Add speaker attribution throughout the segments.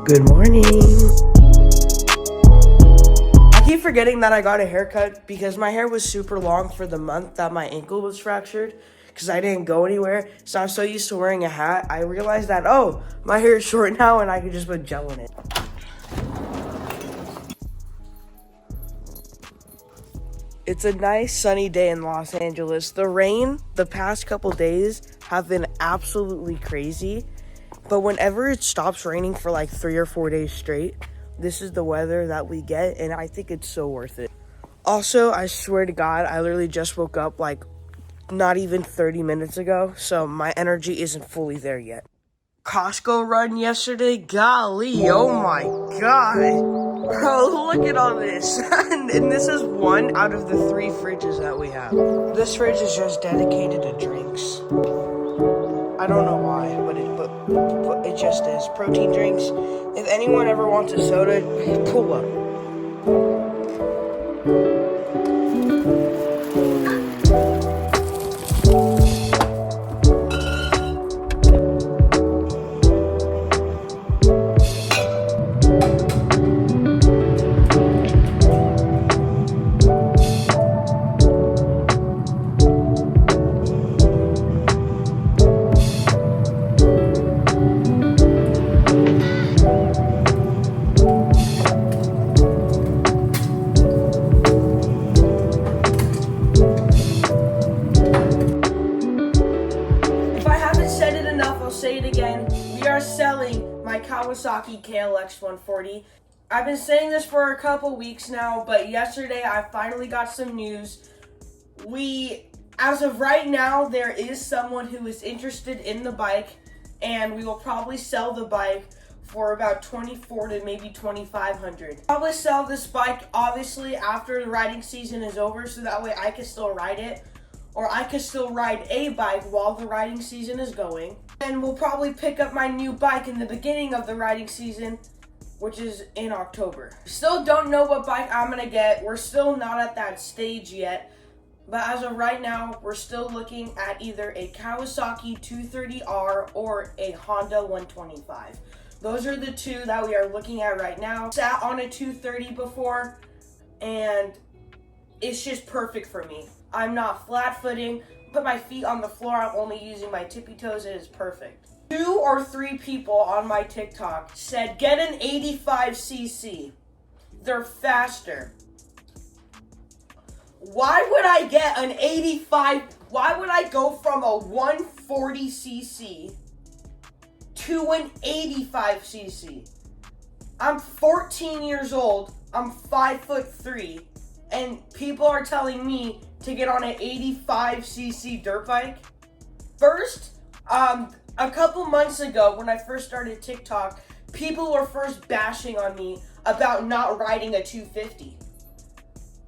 Speaker 1: Good morning. I keep forgetting that I got a haircut because my hair was super long for the month that my ankle was fractured because I didn't go anywhere. So I'm so used to wearing a hat. I realized that, oh, my hair is short now and I can just put gel in it. It's a nice sunny day in Los Angeles. The rain the past couple days have been absolutely crazy. But whenever it stops raining for like 3 or 4 days straight, this is the weather that we get, and I think it's so worth it. Also, I swear to God, I literally just woke up like not even 30 minutes ago, so my energy isn't fully there yet. Costco run yesterday, golly, oh my God. Bro, look at all this. and this is one out of the 3 fridges that we have. This fridge is just dedicated to drinks. I don't know why, but it just is. Protein drinks. If anyone ever wants a soda, pull up. Say it again, we are selling my Kawasaki KLX 140. I've been saying this for a couple weeks now, but yesterday I finally got some news. As of right now, there is someone who is interested in the bike, and we will probably sell the bike for about $2,400 to maybe $2,500. Probably sell this bike obviously after the riding season is over, so that way I can still ride it. Or I could still ride a bike while the riding season is going. And we'll probably pick up my new bike in the beginning of the riding season, which is in October. Still don't know what bike I'm gonna get. We're still not at that stage yet. But as of right now, we're still looking at either a Kawasaki 230R or a Honda 125. Those are the two that we are looking at right now. Sat on a 230 before, and it's just perfect for me. I'm not flat-footing, put my feet on the floor, I'm only using my tippy toes, it is perfect. 2 or 3 people on my TikTok said, get an 85cc. They're faster. Why would I get an 85, why would I go from a 140cc to an 85cc? I'm 14 years old, I'm 5'3", and people are telling me to get on an 85cc dirt bike. First, a couple months ago when I first started TikTok, people were first bashing on me about not riding a 250.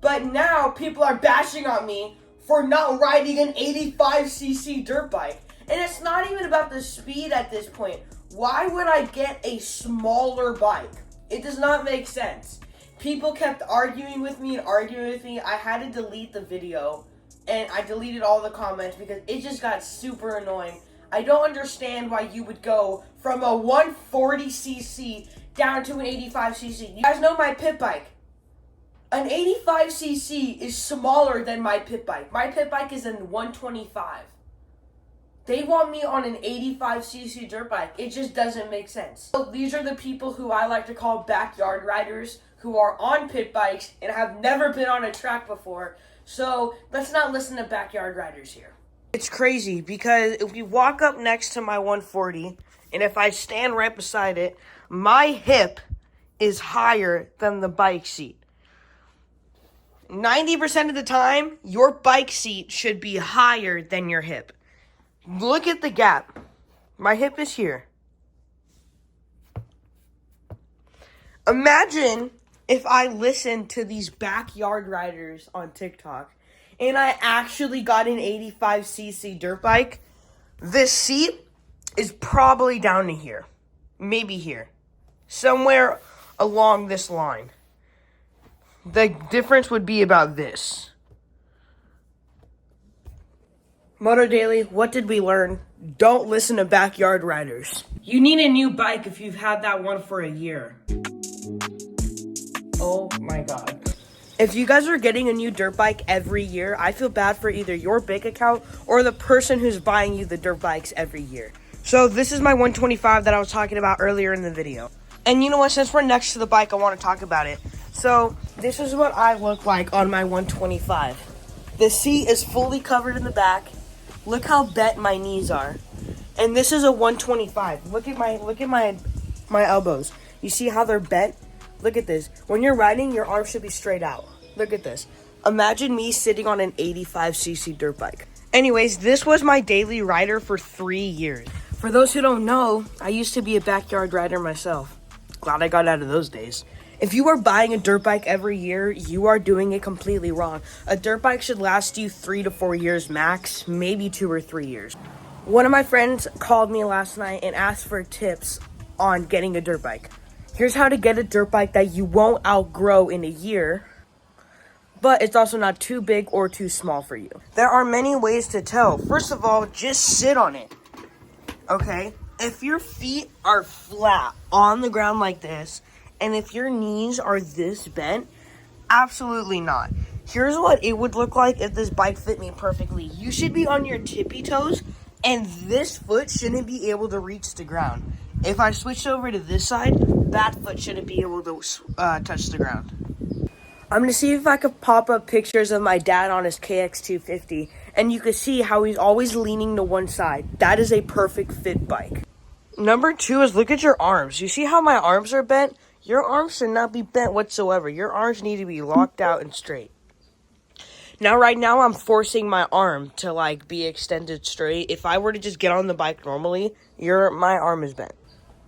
Speaker 1: But now people are bashing on me for not riding an 85cc dirt bike. And it's not even about the speed at this point. Why would I get a smaller bike? It does not make sense. People kept arguing with me. I had to delete the video, and I deleted all the comments because it just got super annoying. I don't understand why you would go from a 140cc down to an 85cc. You guys know my pit bike. An 85cc is smaller than my pit bike. My pit bike is a 125. They want me on an 85cc dirt bike. It just doesn't make sense. So these are the people who I like to call backyard riders, who are on pit bikes and have never been on a track before. So let's not listen to backyard riders here. It's crazy because if we walk up next to my 140 and if I stand right beside it, my hip is higher than the bike seat. 90% of the time, your bike seat should be higher than your hip. Look at the gap. My hip is here. Imagine if I listened to these backyard riders on TikTok and I actually got an 85cc dirt bike, this seat is probably down to here. Maybe here. Somewhere along this line. The difference would be about this. Moto Daily, what did we learn? Don't listen to backyard riders. You need a new bike if you've had that one for a year. Oh my god. If you guys are getting a new dirt bike every year, I feel bad for either your bank account or the person who's buying you the dirt bikes every year. So this is my 125 that I was talking about earlier in the video. And you know what, since we're next to the bike, I want to talk about it. So this is what I look like on my 125. The seat is fully covered in the back. Look how bent my knees are. And this is a 125. Look at my elbows. You see how they're bent? Look at this. When you're riding, your arms should be straight out. Look at this. Imagine me sitting on an 85cc dirt bike. Anyways, this was my daily rider for 3 years. For those who don't know, I used to be a backyard rider myself. Glad I got out of those days. If you are buying a dirt bike every year, you are doing it completely wrong. A dirt bike should last you 3 to 4 years max, maybe 2 or 3 years. One of my friends called me last night and asked for tips on getting a dirt bike. Here's how to get a dirt bike that you won't outgrow in a year, but it's also not too big or too small for you. There are many ways to tell. First of all, just sit on it, okay? If your feet are flat on the ground like this, and if your knees are this bent, absolutely not. Here's what it would look like if this bike fit me perfectly. You should be on your tippy toes, and this foot shouldn't be able to reach the ground. If I switched over to this side, that foot shouldn't be able to touch the ground. I'm going to see if I could pop up pictures of my dad on his KX250, and you can see how he's always leaning to one side. That is a perfect fit bike. Number 2 is look at your arms. You see how my arms are bent? Your arms should not be bent whatsoever. Your arms need to be locked out and straight. Now, right now, I'm forcing my arm to, be extended straight. If I were to just get on the bike normally, my arm is bent.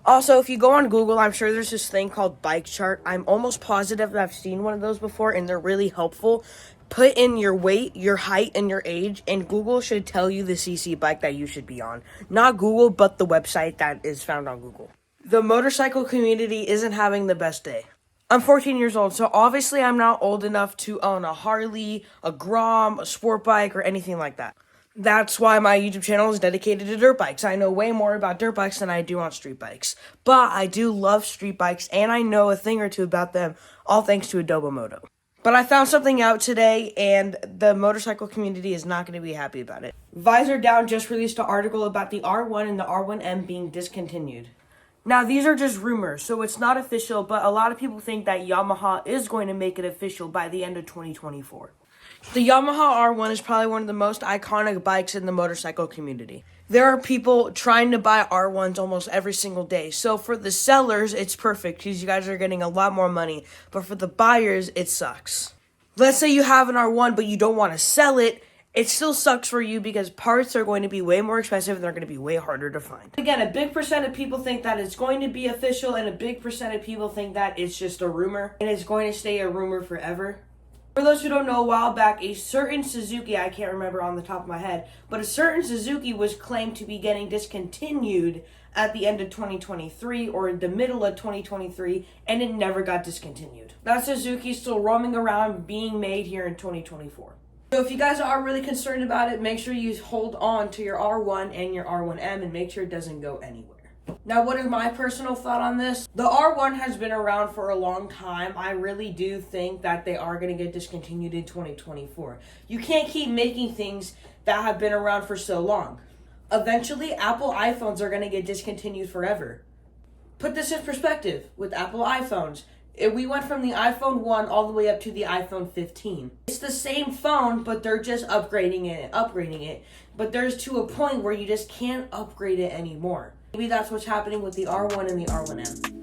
Speaker 1: Also, if you go on Google, I'm sure there's this thing called Bike Chart. I'm almost positive that I've seen one of those before, and they're really helpful. Put in your weight, your height, and your age, and Google should tell you the CC bike that you should be on. Not Google, but the website that is found on Google. The motorcycle community isn't having the best day. I'm 14 years old, so obviously I'm not old enough to own a Harley, a Grom, a sport bike, or anything like that. That's why my YouTube channel is dedicated to dirt bikes. I know way more about dirt bikes than I do on street bikes. But I do love street bikes, and I know a thing or two about them, all thanks to Adobo Moto. But I found something out today, and the motorcycle community is not going to be happy about it. Visor Down just released an article about the R1 and the R1M being discontinued. Now, these are just rumors, so it's not official, but a lot of people think that Yamaha is going to make it official by the end of 2024. The Yamaha R1 is probably one of the most iconic bikes in the motorcycle community. There are people trying to buy R1s almost every single day. So for the sellers, it's perfect because you guys are getting a lot more money. But for the buyers, it sucks. Let's say you have an R1, but you don't want to sell it. It still sucks for you because parts are going to be way more expensive and they're going to be way harder to find. Again, a big percent of people think that it's going to be official, and a big percent of people think that it's just a rumor and it's going to stay a rumor forever. For those who don't know, a while back, a certain Suzuki, I can't remember on the top of my head, but a certain Suzuki was claimed to be getting discontinued at the end of 2023 or in the middle of 2023, and it never got discontinued. That Suzuki's still roaming around being made here in 2024. So if you guys are really concerned about it, make sure you hold on to your R1 and your R1M and make sure it doesn't go anywhere. Now, what is my personal thought on this? The R1 has been around for a long time. I really do think that they are going to get discontinued in 2024. You can't keep making things that have been around for so long. Eventually, Apple iPhones are going to get discontinued forever. Put this in perspective with Apple iPhones. We went from the iPhone 1 all the way up to the iPhone 15. It's the same phone, but they're just upgrading it. But there's to a point where you just can't upgrade it anymore. Maybe that's what's happening with the R1 and the R1M.